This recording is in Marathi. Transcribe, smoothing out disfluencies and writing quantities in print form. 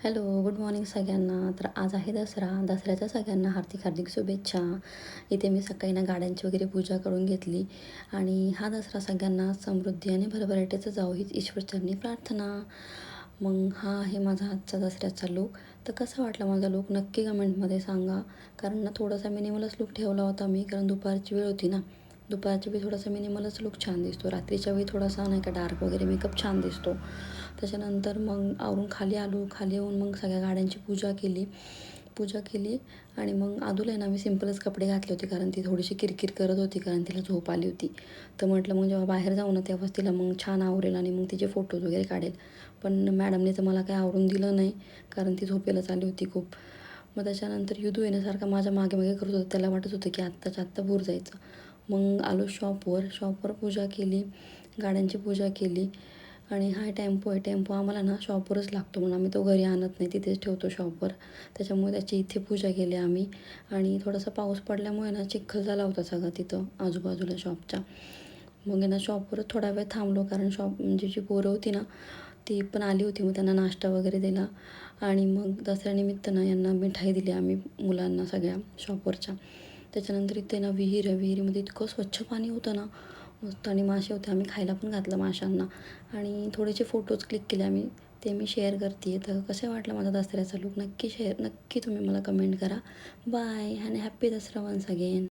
हॅलो, गुड मॉर्निंग सगळ्यांना. तर आज आहे दसरा. दसऱ्याच्या सगळ्यांना हार्दिक हार्दिक शुभेच्छा. इथे मी सकाळी ना गाड्यांची वगैरे पूजा करून घेतली आणि हा दसरा सगळ्यांना समृद्धी आणि भरभराटीचं जावो हीच ईश्वरचरणी प्रार्थना. मग हा आहे माझा आजचा दसऱ्याचा लूक. तर कसा वाटला माझा लूक नक्की कमेंटमध्ये सांगा. कारण ना थोडासा मिनिमलच लूक ठेवला होता मी, कारण दुपारची वेळ होती ना. दुपारच्या वेळी थोडासा मिनिमलच लूक छान दिसतो. रात्रीच्या वेळी थोडासा नाही का डार्क वगैरे मेकअप छान दिसतो. त्याच्यानंतर मग आवरून खाली आलो. खाली येऊन मग सगळ्या गाड्यांची पूजा केली आणि मग आदूला आहे ना मी सिम्पलच कपडे घातले होते, कारण ती थोडीशी किरकिर करत होती, कारण तिला झोप आली होती. तर म्हटलं मग जेव्हा बाहेर जाऊ ना तेव्हाच तिला मग छान आवरेल आणि मग तिचे फोटोज वगैरे काढेल. पण मॅडमने तर मला काही आवरून दिलं नाही, कारण ती झोपेलाच आली होती खूप. मग त्याच्यानंतर युदू येण्यासारखा माझ्या मागे मागे करत होता. त्याला वाटत होतं की आत्ताच्या आत्ता भूर जायचं. मग आलो शॉपवर पूजा केली, गाड्यांची पूजा केली. आणि हा टेम्पो आम्हाला ना शॉपवरच लागतो, म्हणून आम्ही तो घरी आणत नाही, तिथेच ठेवतो शॉपवर. त्याच्यामुळे त्याची इथे पूजा केली आम्ही. आणि थोडासा पाऊस पडल्यामुळे ना चिखल झाला होता सगळा तिथं आजूबाजूला शॉपच्या. मग आहे ना शॉपवरच थोडा वेळ थांबलो, कारण शॉप म्हणजे जी पोरं होती ना ती पण आली होती. मग त्यांना नाश्ता वगैरे दिला आणि मग दसऱ्यानिमित्त ना यांना मिठाई दिली आम्ही मुलांना सगळ्या शॉपवरच्या. त्याच्यानंतर इथे ना विहिरीमध्ये इतकं स्वच्छ पाणी होतं ना, मस्त. आणि मासे होते, आम्ही खायला पण घातलं माशांना. आणि थोडेसे फोटोज क्लिक केले आम्ही, ते मी शेअर करते. तर कसं वाटलं माझा दसऱ्याचा लूक नक्की तुम्ही मला कमेंट करा. बाय आणि हॅप्पी दसरा वन्स अगेन.